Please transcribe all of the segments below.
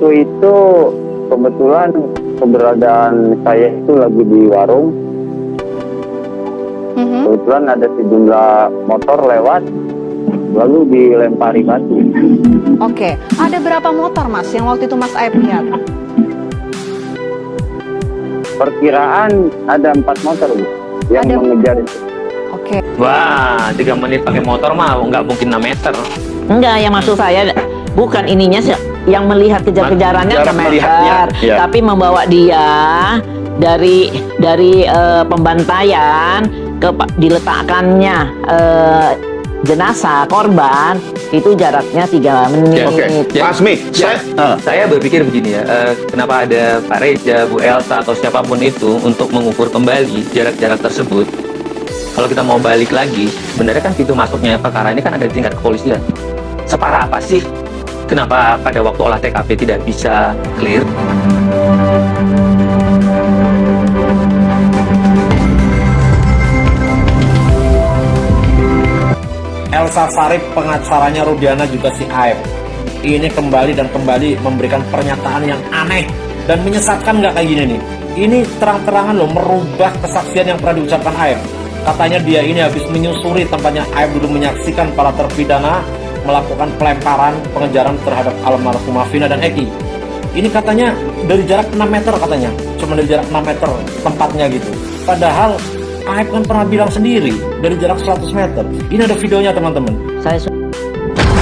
Waktu itu kebetulan keberadaan saya itu lagi di warung. Kebetulan ada sejumlah motor lewat, lalu dilempari batu. Oke, ada berapa motor Mas yang waktu itu Mas Aib lihat? Perkiraan ada 4 motor Bu, yang Ada. mengejar itu. Oke. Wah, 3 menit pakai motor mah nggak mungkin 6 meter. Enggak, yang maksud saya bukan ininya yang melihat kejar-kejarannya Jarak 6 melihatnya, meter, ya. tapi membawa dia dari pembantaian ke diletakkannya jenazah korban itu jaraknya 3 menit. Oke. Pak Asmi, Saya berpikir begini ya, kenapa ada Pak Reza, Bu Elsa, atau siapapun itu untuk mengukur kembali jarak-jarak tersebut. Kalau kita mau balik lagi, sebenarnya kan pintu masuknya perkara ini kan ada di tingkat kepolisian. Separah apa sih? Kenapa pada waktu olah TKP tidak bisa clear? Elsa Sarip, pengacaranya Rudiana juga si Aib. Ini kembali dan kembali memberikan pernyataan yang aneh dan menyesatkan nggak kayak gini nih. Ini terang-terangan loh merubah kesaksian yang pernah diucapkan Aib. Katanya dia ini habis menyusuri tempatnya Aib dulu menyaksikan para terpidana melakukan pelemparan pengejaran terhadap almarhumah Vina dan Eki. Ini katanya dari jarak 6 meter katanya. Cuma dari jarak 6 meter tempatnya gitu. Padahal Aib kan pernah bilang sendiri dari jarak 100 meter. Ini ada videonya teman-teman. Saya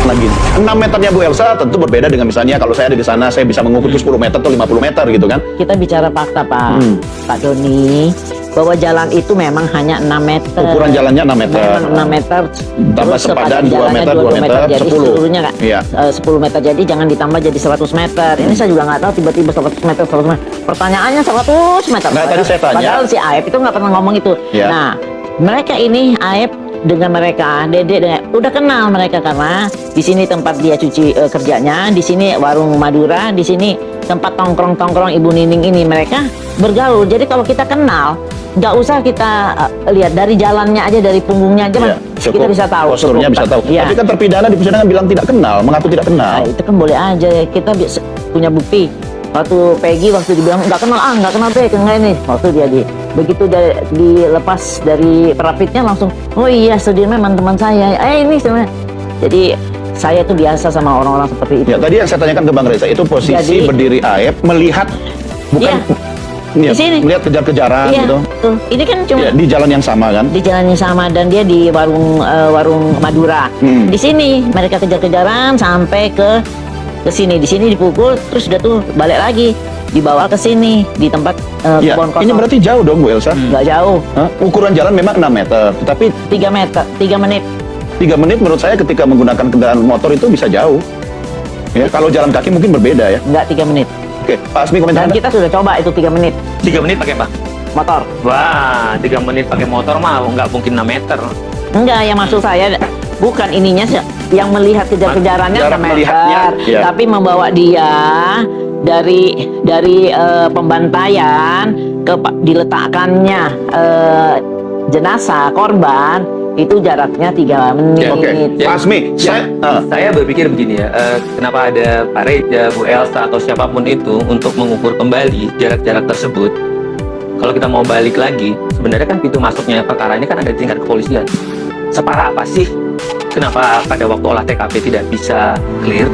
lagi 6 meternya Bu Elsa tentu berbeda dengan misalnya kalau saya ada di sana saya bisa mengukur 10 meter atau 50 meter gitu kan. kita bicara fakta Pak Doni, bahwa jalan itu memang hanya 6 meter. Ukuran jalannya 6 meter. Memang 6 meter. Tambah Terus sepadan 2 jalannya meter, 2 meter, jadi 10. seluruhnya kan Iya. 10 meter, jadi jangan ditambah jadi 100 meter. Ini saya juga nggak tahu tiba-tiba 100 meter, 100 meter. Pertanyaannya 100 meter. Nah, tadi saya tanya. Padahal si Aib itu nggak pernah ngomong itu. Iya. Nah, mereka ini Aib dengan mereka, Dede dengan, udah kenal mereka karena di sini tempat dia cuci kerjanya, di sini warung Madura, di sini tempat tongkrong-tongkrong Ibu Nining ini, mereka bergaul. Jadi kalau kita kenal, nggak usah kita lihat dari jalannya aja, dari punggungnya aja, Iya, kita cukup. bisa tahu. Posturnya bisa tahu. Iya. Tapi kan terpidana di persidangan bilang tidak kenal, mengaku tidak kenal. Nah, itu kan boleh aja, kita punya bukti. Waktu Peggy waktu dibilang nggak kenal Peggy, enggak ini. Waktu dia begitu dilepas dari perapitnya langsung, oh iya Sudirman teman saya. Ini sebenarnya. Jadi saya tuh biasa sama orang-orang seperti itu. Ya, tadi yang saya tanyakan ke Bang Reza itu posisi Jadi- berdiri Aib melihat bukan Di sini. melihat kejar-kejaran Iya, gitu. tuh. Ini kan cuma Ya, di jalan yang sama kan? di jalan yang sama dan dia di warung Madura. Di sini mereka kejar-kejaran sampai ke sini. Di sini dipukul, terus udah tuh balik lagi, dibawa ke sini di tempat Ya, kebun kosong. ini berarti jauh dong Bu Elsa. Nggak jauh, Hah? Ukuran jalan memang 6 meter, tetapi 3 meter, 3 menit. 3 menit menurut saya ketika menggunakan kendaraan motor itu bisa jauh. Ya, kalau jalan kaki mungkin berbeda ya. Enggak 3 menit. Oke, Pak Asmi komentar Dan Anda? kita sudah coba itu 3 menit 3 menit pakai apa? motor. Wah, 3 menit pakai motor mah nggak mungkin 6 meter. Enggak, yang maksud saya bukan ininya yang melihat kejar-kejarannya Jarak 6 meter, melihatnya, ya. tapi membawa dia dari pembantaian ke diletakkannya jenazah korban itu jaraknya 3 menit. Oke, Pak Asmi, Saya berpikir begini ya, kenapa ada Pak Reza, Bu Elsa, atau siapapun itu untuk mengukur kembali jarak-jarak tersebut. Kalau kita mau balik lagi, sebenarnya kan pintu masuknya perkara ini kan ada di tingkat kepolisian. Separah apa sih? Kenapa pada waktu olah TKP tidak bisa clear?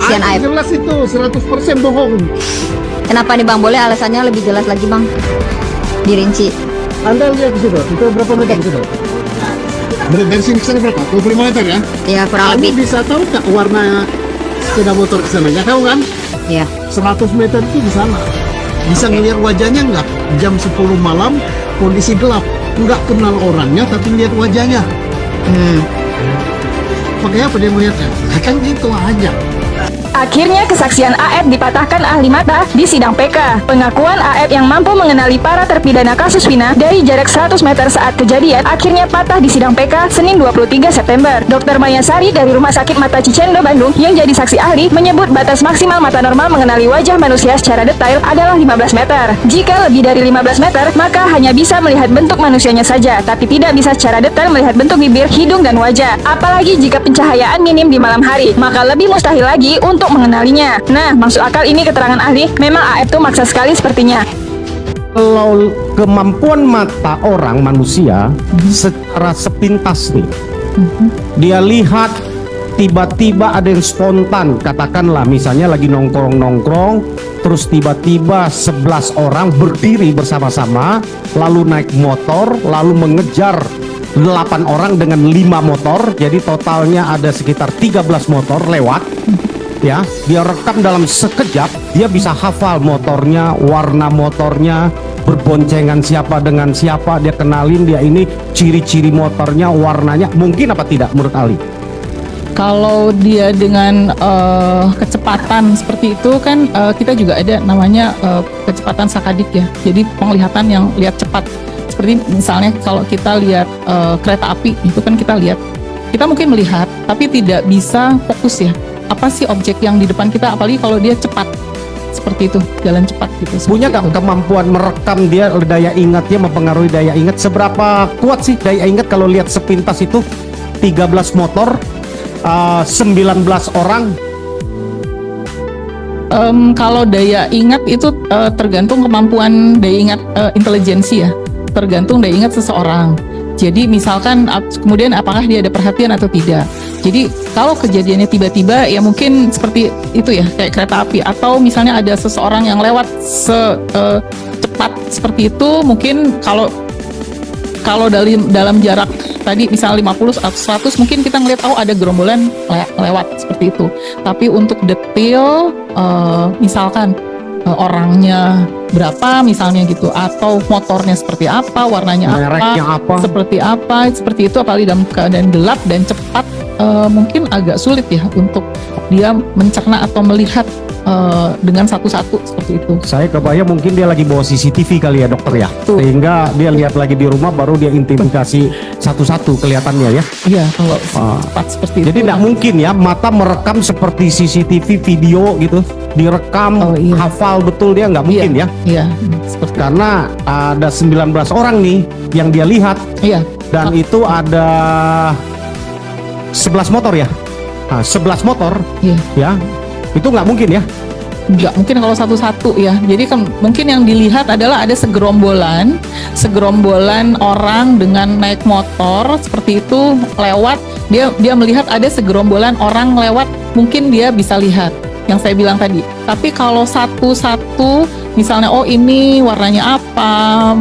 Sian Aib. Jelas itu 100% bohong. Kenapa nih Bang? Boleh alasannya lebih jelas lagi Bang? Dirinci. Anda lihat di situ, itu berapa meter di situ? Dari sini ke sana berapa? 25 meter ya? Ya kurang Kamu lebih. bisa tahu nggak warna sepeda motor ke sana? Nggak tahu kan? Ya. 100 meter itu di sana. Bisa ngelihat wajahnya nggak? Jam 10 malam, kondisi gelap. Nggak kenal orangnya, tapi lihat wajahnya. Pakai apa dia melihatnya? Kan gitu aja. Akhirnya kesaksian AF dipatahkan ahli mata di sidang PK. Pengakuan AF yang mampu mengenali para terpidana kasus Vina dari jarak 100 meter saat kejadian akhirnya patah di sidang PK Senin 23 September. Dr. Mayasari dari Rumah Sakit Mata Cicendo, Bandung yang jadi saksi ahli menyebut batas maksimal mata normal mengenali wajah manusia secara detail adalah 15 meter. Jika lebih dari 15 meter, maka hanya bisa melihat bentuk manusianya saja, tapi tidak bisa secara detail melihat bentuk bibir, hidung, dan wajah. Apalagi jika pencahayaan minim di malam hari, maka lebih mustahil lagi untuk mengenalinya. Nah, maksud akal ini keterangan ahli, memang AF tuh maksa sekali sepertinya. Kalau kemampuan mata orang manusia secara sepintas nih, dia lihat tiba-tiba ada yang spontan, katakanlah misalnya lagi nongkrong-nongkrong, terus tiba-tiba 11 orang berdiri bersama-sama, lalu naik motor, lalu mengejar 8 orang dengan 5 motor, jadi totalnya ada sekitar 13 motor lewat. Ya, dia rekam dalam sekejap, dia bisa hafal motornya, warna motornya, berboncengan siapa dengan siapa, dia kenalin dia ini, ciri-ciri motornya, warnanya, mungkin apa tidak menurut Ali? Kalau dia dengan kecepatan seperti itu kan kita juga ada namanya kecepatan sakadik ya. Jadi penglihatan yang lihat cepat. Seperti misalnya kalau kita lihat kereta api itu kan kita mungkin melihat tapi tidak bisa fokus ya. Apa sih objek yang di depan kita, apalagi kalau dia cepat seperti itu, jalan cepat gitu. Punya nggak kemampuan merekam dia, daya ingatnya mempengaruhi daya ingat? Seberapa kuat sih daya ingat kalau lihat sepintas itu 13 motor, 19 orang? Kalau daya ingat itu tergantung kemampuan daya ingat intelijensi ya, tergantung daya ingat seseorang. Jadi misalkan kemudian apakah dia ada perhatian atau tidak. Jadi kalau kejadiannya tiba-tiba ya mungkin seperti itu ya, kayak kereta api, atau misalnya ada seseorang yang lewat cepat seperti itu, mungkin kalau dalam jarak tadi misal 50 atau 100 mungkin kita ngeliat ada gerombolan lewat seperti itu. Tapi untuk detail misalkan orangnya berapa misalnya gitu, atau motornya seperti apa, warnanya apa, seperti itu, apalagi dalam keadaan gelap dan cepat, mungkin agak sulit ya untuk dia mencerna atau melihat dengan satu-satu seperti itu. Saya kebayang mungkin dia lagi bawa CCTV kali ya dokter ya, sehingga dia lihat lagi di rumah baru dia identifikasi satu-satu kelihatannya ya. Iya, kalau cepat seperti itu. Jadi tidak mungkin ya mata merekam seperti CCTV video gitu, direkam hafal betul, dia nggak mungkin ya. Iya, seperti karena ada 19 orang nih yang dia lihat. Iya. Dan itu ada 11 motor ya. Nah, 11 motor. Iya. Ya. Itu nggak mungkin ya? Nggak mungkin kalau satu-satu ya. Jadi mungkin yang dilihat adalah ada segerombolan orang dengan naik motor seperti itu lewat. Dia melihat ada segerombolan orang lewat, mungkin dia bisa lihat yang saya bilang tadi. Tapi kalau satu-satu, misalnya ini warnanya apa,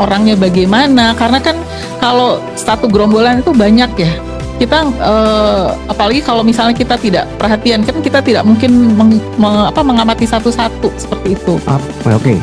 orangnya bagaimana, karena kan kalau satu gerombolan itu banyak ya. Kita apalagi kalau misalnya kita tidak perhatian, kan kita tidak mungkin mengamati satu-satu seperti itu. Oke.